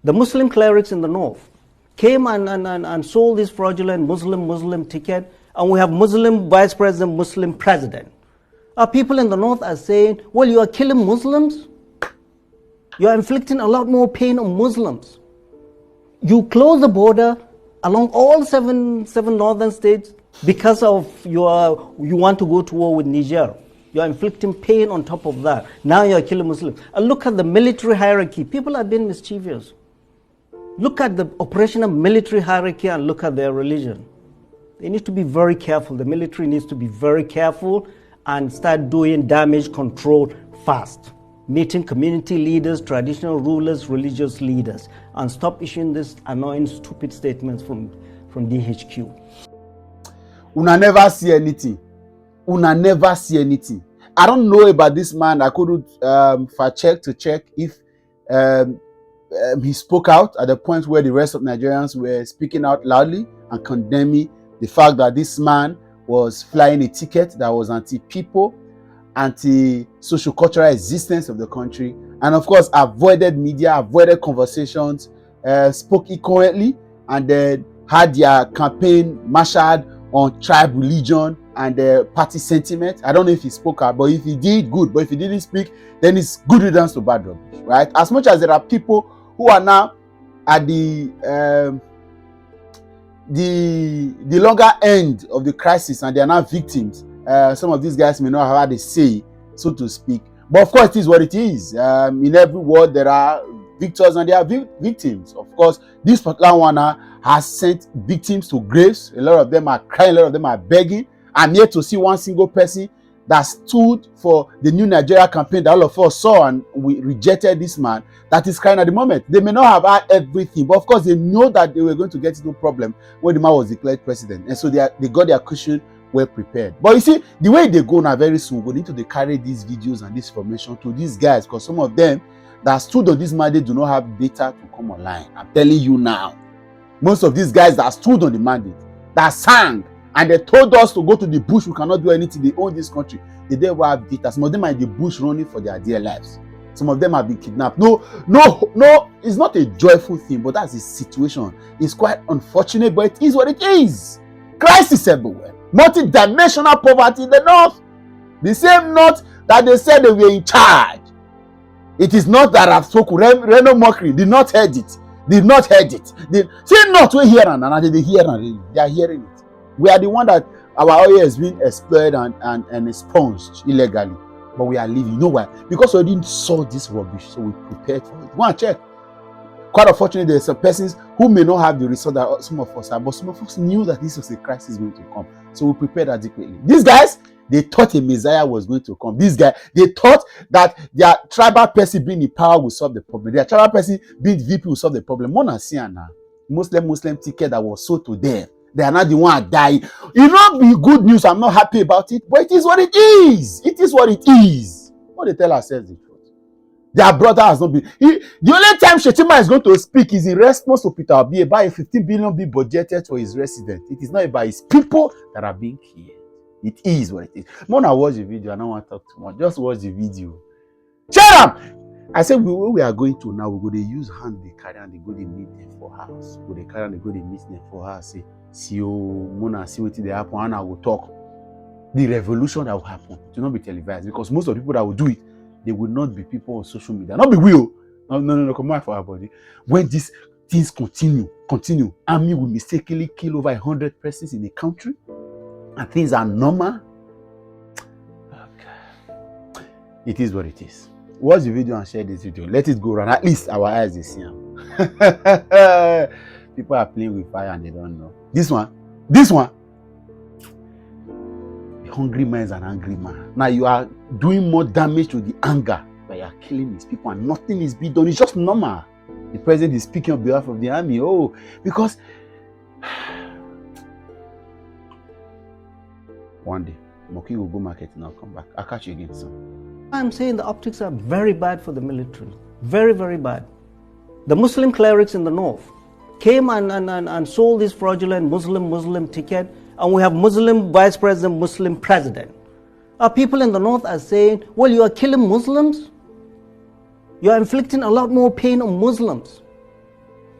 The Muslim clerics in the north came and sold this fraudulent Muslim ticket, and we have Muslim vice president, Muslim president. Our people in the north are saying, well, you are killing Muslims. You are inflicting a lot more pain on Muslims. You close the border along all seven northern states because of you want to go to war with Niger. You are inflicting pain on top of that. Now you are killing Muslims. And look at the military hierarchy. People are being mischievous. Look at the operational military hierarchy and look at their religion. They need to be very careful. The military needs to be very careful and start doing damage control fast. Meeting community leaders, traditional rulers, religious leaders, and stop issuing these annoying, stupid statements from DHQ. Una never see anything. Una never see anything. I don't know about this man. I couldn't check if he spoke out at the point where the rest of Nigerians were speaking out loudly and condemning the fact that this man was flying a ticket that was anti-people, anti-social cultural existence of the country, and of course avoided media, avoided conversations, spoke incoherently, and then had their campaign marshaled on tribe, religion, and party sentiment. I don't know if he spoke out, but if he did, good. But if he didn't speak, then it's good riddance to bad rubbish, right? As much as there are people who are now at the longer end of the crisis and they are now victims, some of these guys may not have had a say, so to speak. But of course, it is what it is. In every world, there are victors and there are victims. Of course, this particular one has sent victims to graves. A lot of them are crying, a lot of them are begging. I'm yet to see one single person that stood for the new Nigeria campaign that all of us saw and we rejected this man that is crying at the moment. They may not have had everything, but of course they know that they were going to get into problem when the man was declared president. And so they got their cushion well prepared. But you see, the way they go now, very soon, we need to carry these videos and this information to these guys, because some of them that stood on this mandate do not have data to come online. I'm telling you now. Most of these guys that stood on the mandate, that sang, and they told us to go to the bush, we cannot do anything, they own this country. They never have data. Some of them are in the bush running for their dear lives. Some of them have been kidnapped. No, it's not a joyful thing, but that's the situation. It's quite unfortunate, but it is what it is. Crisis everywhere. Multi-dimensional poverty in the north. The same north that they said they were in charge. It is not that I've spoken. Reno Mockery did not heard it. Did not heard it. See, not we hear and they hear and they are hearing it. We are the one that our oil has been exploited and expunged illegally. But we are living. You know why? Because we didn't saw this rubbish, so we prepared for it. Go and check. Quite unfortunately, there are some persons who may not have the resource that some of us have, but some of us knew that this was a crisis going to come. So we prepared adequately. These guys, they thought a Messiah was going to come. These guys, they thought that their tribal person being in power will solve the problem. Their tribal person being VP will solve the problem. Mona Siana, Muslim ticket that was sold to them. They are not the one dying. It not be good news. I'm not happy about it, but it is what it is. It is what it is. What they tell ourselves the truth. Their brother has not been. The only time Shettima is going to speak is in response to Peter Obi about a 15 billion be budgeted for his residents. It is not about his people that are being killed. It is what it is. Mona, watch the video. I don't want to talk too much. Just watch the video. Shut up! I said, where we are going to now, we're going to use hand, they carry and they go to meet them for house. They carry and they go to meet them for house. Say, see you, Mona, see what they happen, and I will talk. The revolution that will happen will not be televised, because most of the people that will do it, they will not be people on social media. Not be real. No, come on for our body. When these things continue, army will mistakenly kill over 100 persons in a country, and things are normal. Okay. It is what it is. Watch the video and share this video. Let it go around. At least our eyes they see them. People are playing with fire and they don't know. This one. A hungry man is an angry man. Now you are doing more damage to the anger by you are killing these people and nothing is being done. It's just normal. The president is speaking on behalf of the army. Oh, because one day Moki will go market and I'll come back. I'll catch you again soon. I'm saying the optics are very bad for the military. Very, very bad. The Muslim clerics in the north came and sold this fraudulent Muslim ticket, and we have Muslim vice president, Muslim president. Our people in the north are saying, well, you are killing Muslims. You are inflicting a lot more pain on Muslims.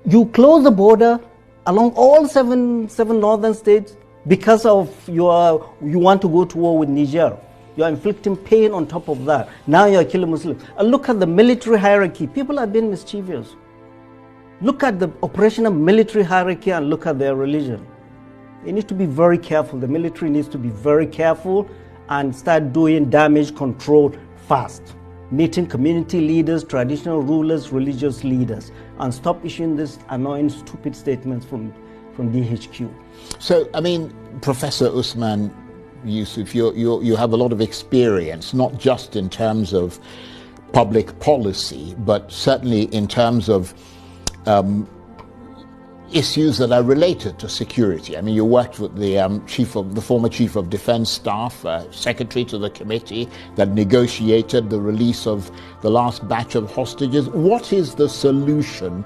You close the border along all seven northern states because of you want to go to war with Niger. You are inflicting pain on top of that. Now you are killing Muslims. And look at the military hierarchy. People are being mischievous. Look at the operational military hierarchy and look at their religion. They need to be very careful. The military needs to be very careful and start doing damage control fast. Meeting community leaders, traditional rulers, religious leaders, and stop issuing these annoying, stupid statements from DHQ. So, I mean, Professor Usman Yusuf, you have a lot of experience, not just in terms of public policy, but certainly in terms of issues that are related to security. I mean, you worked with the former Chief of Defense Staff, Secretary to the committee that negotiated the release of the last batch of hostages. What is the solution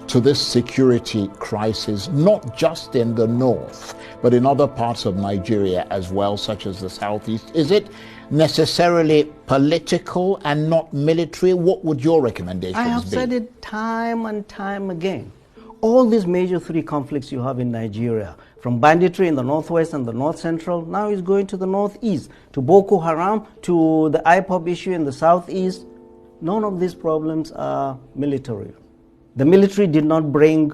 to this security crisis, not just in the north, but in other parts of Nigeria as well, such as the southeast? Is it necessarily political and not military? What would your recommendations be? I have said it time and time again. All these major three conflicts you have in Nigeria, from banditry in the northwest and the north central, now is going to the northeast, to Boko Haram, to the IPOB issue in the southeast. None of these problems are military. The military did not bring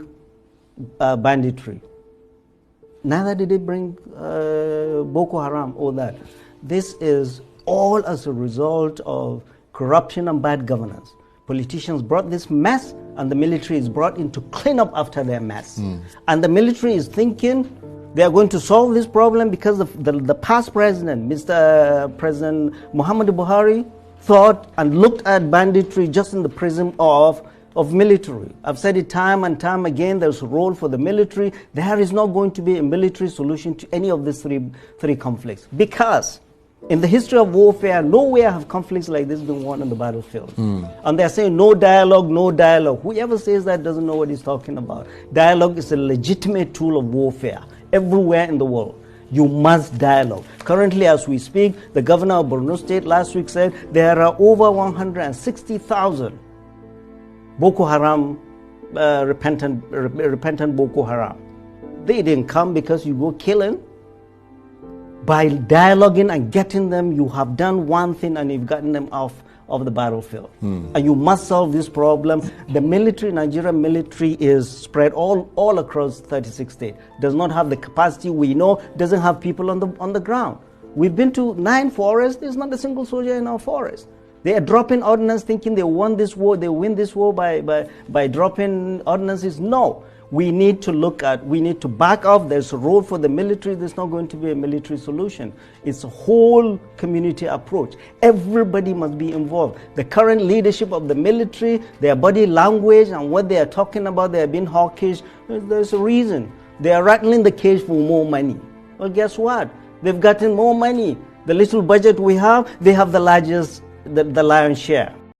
banditry. Neither did it bring Boko Haram or that. This is all as a result of corruption and bad governance. Politicians brought this mess, and the military is brought in to clean up after their mess. And the military is thinking they are going to solve this problem because the past president, Mr. President Muhammadu Buhari, thought and looked at banditry just in the prism of military. I've said it time and time again, there's a role for the military. There is not going to be a military solution to any of these three conflicts, because in the history of warfare, nowhere have conflicts like this been won on the battlefield. And they're saying no dialogue, no dialogue. Whoever says that doesn't know what he's talking about. Dialogue is a legitimate tool of warfare everywhere in the world. You must dialogue. Currently, as we speak, the governor of Borno State last week said there are over 160,000 Boko Haram, repentant Boko Haram. They didn't come because you go killing. By dialoguing and getting them, you have done one thing and you've gotten them off of the battlefield. And you must solve this problem. The military, Nigerian military, is spread all across 36 states. Does not have the capacity, we know, doesn't have people on the ground. We've been to 9 forests, there's not a single soldier in our forest. They are dropping ordnance thinking they won this war, they win this war by dropping ordnances. No. We need to back off. There's a role for the military. There's not going to be a military solution. It's a whole community approach. Everybody must be involved. The current leadership of the military, their body language and what they are talking about, they are being hawkish. There's a reason. They are rattling the cage for more money. Well, guess what? They've gotten more money. The little budget we have, they have the largest, the lion's share.